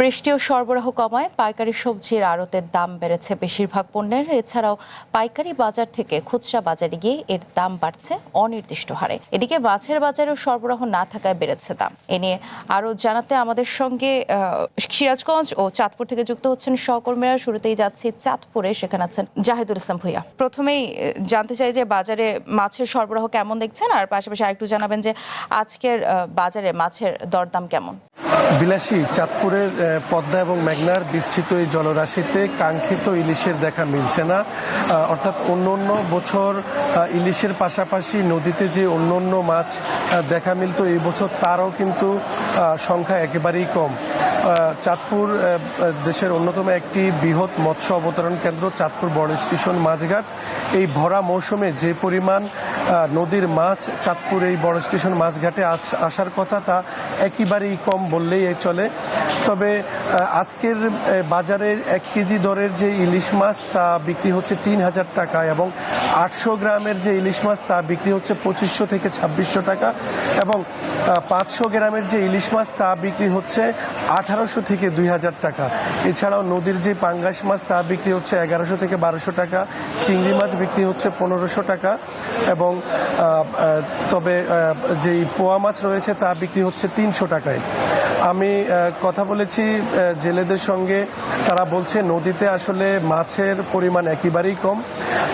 বৃষ্টি ও সরবরাহ কমায় পাইকারি সবজির আড়তের দাম বেড়েছে বেশিরভাগ পণ্যের। এছাড়াও পাইকারি বাজার থেকে খুচরা বাজারে গিয়ে এর দাম বাড়ছে অনির্দিষ্ট হারে। এদিকে মাছের বাজারেও সরবরাহ না থাকায় বেড়েছে দাম। এ নিয়ে আরও জানাতে আমাদের সঙ্গে সিরাজগঞ্জ ও চাঁদপুর থেকে যুক্ত হচ্ছেন সহকর্মীরা। শুরুতেই যাচ্ছি চাঁদপুরে, সেখানে আছেন জাহিদুল ইসলাম ভূঁইয়া। প্রথমেই জানতে চাই যে বাজারে মাছের সরবরাহ কেমন দেখছেন, আর পাশাপাশি আরেকটু জানাবেন যে আজকের বাজারে মাছের দরদাম কেমন। বিলাসী চাঁদপুরের পদ্মা এবং মেঘনার বিস্তৃত এই জলরাশিতে কাঙ্ক্ষিত ইলিশের দেখা মিলছে না। অর্থাৎ অন্য বছর ইলিশের পাশাপাশি নদীতে যে অন্য মাছ দেখা মিলত, এই বছর তারও কিন্তু সংখ্যা একেবারেই কম। চাঁদপুর দেশের অন্যতম একটি বৃহৎ মৎস্য অবতরণ কেন্দ্র চাঁদপুর বড় স্টেশন মাছঘাট। এই ভরা মৌসুমে যে পরিমাণ নদীর মাছ চাঁদপুর এই বড় স্টেশন মাছঘাটে আসার কথা তা একেবারেই কম বললেই চলে। তবে আজকের বাজারে 1 কেজি দরের যে ইলিশ মাছ তা বিক্রি হচ্ছে 3000 টাকা এবং 800 গ্রামের যে ইলিশ মাছ তা বিক্রি হচ্ছে 2500 থেকে 2600 টাকা এবং 500 গ্রামের যে ইলিশ মাছ তা বিক্রি হচ্ছে 1800 থেকে 2000 টাকা। এছাড়াও নদীর যে পাঙ্গাস মাছ তা বিক্রি হচ্ছে 1100 থেকে 1200 টাকা, চিংড়ি মাছ বিক্রি হচ্ছে 1500 টাকা এবং তবে যেই পোয়া মাছ রয়েছে তা বিক্রি হচ্ছে 300 টাকায়। আমি কথা বলেছি জেলেদের সঙ্গে, তারা বলছে নদীতে আসলে মাছের পরিমাণ একেবারেই কম।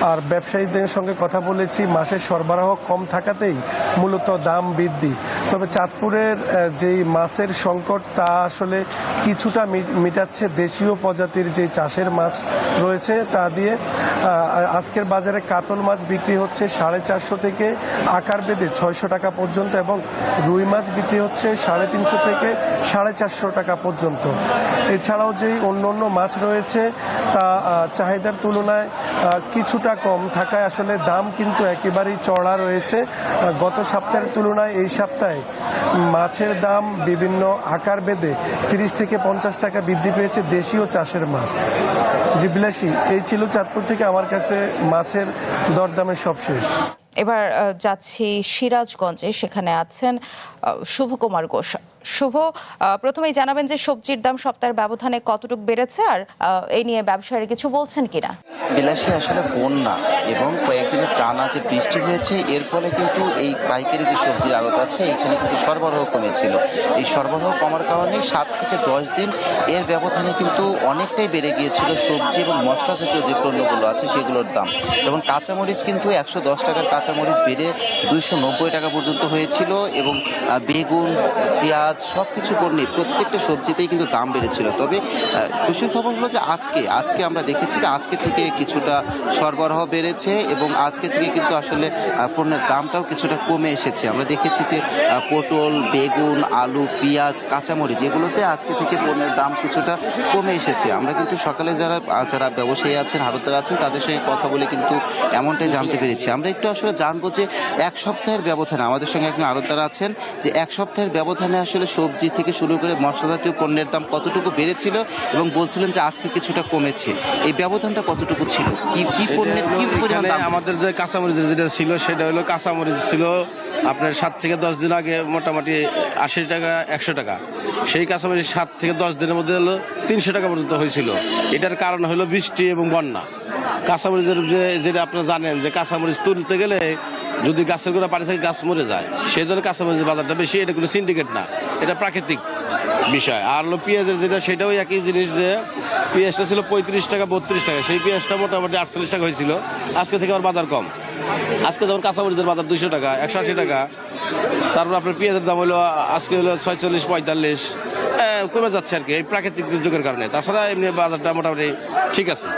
আর ব্যবসায়ীদের সঙ্গে কথা বলেছি, মাছের সরবরাহ কম থাকাতেই মূলত দাম বৃদ্ধি। তবে চাঁদপুরের যেই মাছের সংকট তা আসলে কিছুটা মিটাচ্ছে দেশীয় প্রজাতির যে চাষের মাছ রয়েছে তা দিয়ে। আজকের বাজারে কাতল মাছ বিক্রি হচ্ছে 450 থেকে আকার বেঁধে 600 টাকা পর্যন্ত এবং রুই মাছ বিক্রি হচ্ছে 350 থেকে 450 টাকা পর্যন্ত। এছাড়াও যেই অন্য মাছ রয়েছে তা চাহিদার তুলনায় কিছুটা কম থাকায় আসলে দাম কিন্তু একেবারেই চড়া রয়েছে। গত সপ্তাহের তুলনায় এই সপ্তাহে মাছের দাম বিভিন্ন আকার বেঁধে 30 থেকে 50 টাকা বৃদ্ধি পেয়েছে দেশীয় চাষের মাছ। জি বিলাসী, এই ছিল চাঁদপুর থেকে আমার কাছে মাছের দরদামের সবশেষ। এবার যাচ্ছি সিরাজগঞ্জে, সেখানে আছেন শুভকুমার ঘোষ। শুভ, প্রথমেই জানাবেন যে সবজির দাম সপ্তাহের ব্যবধানে কতটুকু বেড়েছে, আর এই নিয়ে ব্যবসায়ীরা কিছু বলছেন কিনা। বিলাসী, আসলে বন্যা এবং কয়েকদিনের টানা যে বৃষ্টি হয়েছে এর ফলে কিন্তু এই পাইকারি যে সবজির আড়ত আছে এখানে কিন্তু সরবরাহ কমেছিল। এই সরবরাহ কমার কারণে 7 থেকে 10 দিন এর ব্যবধানে কিন্তু অনেকটাই বেড়ে গিয়েছিল সবজি এবং মশলা জাতীয় যে পণ্যগুলো আছে সেগুলোর দাম। যেমন কাঁচামরিচ কিন্তু 110 টাকার কাঁচামরিচ বেড়ে 290 টাকা পর্যন্ত হয়েছিল এবং বেগুন, পেঁয়াজ সবকিছু পণ্যে প্রত্যেকটা সবজিতেই কিন্তু দাম বেড়েছিল। তবে খুশির খবর হলো যে আজকে আমরা দেখেছি যে আজকে থেকে কিছুটা সরবরাহ বেড়েছে এবং আজকে থেকে কিন্তু আসলে পণ্যের দামটাও কিছুটা কমে এসেছে। আমরা দেখেছি যে পটল, বেগুন, আলু, পেঁয়াজ, কাঁচামরিচ এগুলোতে আজকে থেকে পণ্যের দাম কিছুটা কমে এসেছে। আমরা কিন্তু সকালে যারা ব্যবসায়ী আছেন, আড়তদার আছেন, তাদের সঙ্গে কথা বলে কিন্তু এমনটাই জানতে পেরেছি। আমরা একটু আসলে জানবো যে 1 সপ্তাহের ব্যবধানে আমাদের সঙ্গে একজন আড়তদার আছেন, যে 1 সপ্তাহের ব্যবধানে আসলে সবজি থেকে শুরু করে মশলা জাতীয় পণ্যের দাম কতটুকু বেড়েছিল এবং বলছিলেন যে আজকে কিছুটা কমেছে। এই ব্যবধানটা কতটুকু ছিল, কি পণ্যের কি পরিমাণ দাম? আমাদের যে কাঁচামরিচ যেটা ছিল সেটা হলো কাঁচামরিচ ছিল আপনার 7 থেকে 10 দিন আগে মোটামুটি 80 টাকা 100 টাকা। সেই কাঁচামরিচ 7 থেকে 10 দিনের মধ্যে হলো 300 টাকা পর্যন্ত হয়েছিল। এটার কারণ হলো বৃষ্টি এবং বন্যা। কাঁচামরিচের যেটা আপনারা জানেন যে কাঁচামরিচ তুলতে গেলে যদি গাছের গোড়া পানি থেকে গাছ মরে যায়, সেই জন্য কাঁচামরিচের বাজারটা বেশি। এটা কোনো সিন্ডিকেট না, এটা প্রাকৃতিক বিষয়। আর হলো পেঁয়াজের যেটা, সেটাও একই জিনিস, যে পেঁয়াজটা ছিল 35 টাকা 32 টাকা, সেই পেঁয়াজটা মোটামুটি 48 টাকা হয়েছিল। আজকে থেকে আমার বাজার কম। আজকে যেমন কাঁচামরিচের বাজার 200 টাকা 180 টাকা। তারপর আপনার পেঁয়াজের দাম হলো আজকে হলো 46 45 কমে যাচ্ছে আর কি, এই প্রাকৃতিক দুর্যোগের কারণে। তাছাড়া এমনি বাজারটা মোটামুটি ঠিক আছে।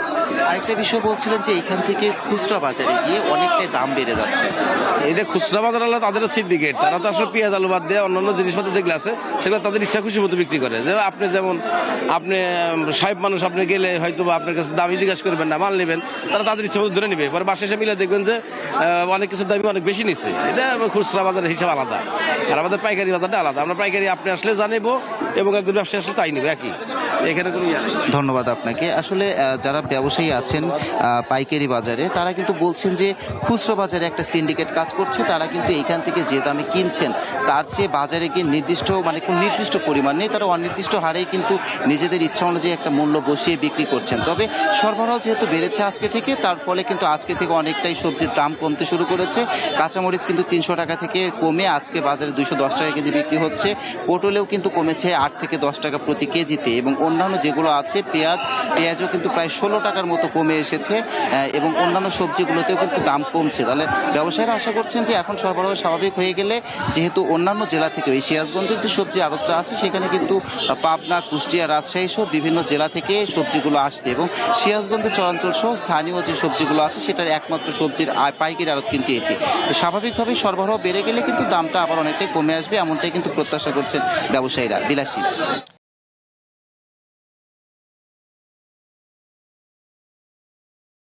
আরেকটা বিষয় বলছিলেন যে এখান থেকে খুচরা বাজারে গিয়ে অনেকটাই দাম বেড়ে যাচ্ছে। এটা খুচরা বাজার হলো তাদের সিন্ডিকেট, তারা তো আসলে পেঁয়াজ আলু বাদ দিয়ে অন্যান্য জিনিসপত্র যেগুলো আছে সেগুলো তাদের ইচ্ছা খুশি মতো বিক্রি করে। যে আপনি সাহেব মানুষ, আপনি গেলে হয়তো আপনার কাছে দামি জিজ্ঞাসা করবেন না, মাল নেবেন, তারা তাদের ইচ্ছা মতো ধরে নেবে। পরে বাসে এসে মিলে দেখবেন যে অনেক কিছুর দামি অনেক বেশি নিচ্ছে। এটা খুচরা বাজারের হিসাব আলাদা, আর আমাদের পাইকারি বাজারটা আলাদা। আমরা পাইকারি আপনি আসলে জানিব এবং একজন ব্যবসায়ী আসলে তাই নেবে একই। এখানে কোনো ইয়ে নেই। ধন্যবাদ আপনাকে। আসলে যারা ব্যবসায়ী আছেন পাইকারি বাজারে, তারা কিন্তু বলছেন যে খুচরো বাজারে একটা সিন্ডিকেট কাজ করছে। তারা কিন্তু এখান থেকে যে দামে কিনছেন তার চেয়ে বাজারে গিয়ে নির্দিষ্ট মানে কোনো নির্দিষ্ট পরিমাণ নেই, তারা অনির্দিষ্ট হারেই কিন্তু নিজেদের ইচ্ছা অনুযায়ী একটা মূল্য বসিয়ে বিক্রি করছেন। তবে সরবরাহ যেহেতু বেড়েছে আজকে থেকে, তার ফলে কিন্তু আজকে থেকে অনেকটাই সবজির দাম কমতে শুরু করেছে। কাঁচামরিচ কিন্তু 300 টাকা থেকে কমে আজকে বাজারে 210 টাকা কেজি বিক্রি হচ্ছে। পটলেও কিন্তু কমেছে 8 থেকে 10 টাকা প্রতি কেজিতে, এবং অন্যান্য যেগুলো আছে পেঁয়াজও কিন্তু প্রায় 16 টাকার মতো কমে এসেছে, এবং অন্যান্য সবজিগুলোতেও কিন্তু দাম কমছে। তাহলে ব্যবসায়ীরা আশা করছেন যে এখন সরবরাহ স্বাভাবিক হয়ে গেলে, যেহেতু অন্যান্য জেলা থেকে এই সিরাজগঞ্জের যে সবজি আড়তটা আছে সেখানে কিন্তু পাবনা, কুষ্টিয়া, রাজশাহী সহ বিভিন্ন জেলা থেকে সবজিগুলো আসছে, এবং সিরাজগঞ্জের চরাঞ্চল সহ স্থানীয় যে সবজিগুলো আছে সেটার একমাত্র সবজির পাইকারি আড়ত কিন্তু এটি। তো স্বাভাবিকভাবেই সরবরাহ বেড়ে গেলে কিন্তু দামটা আবার অনেকটাই কমে আসবে, এমনটাই কিন্তু প্রত্যাশা করছেন ব্যবসায়ীরা। বিলাসী।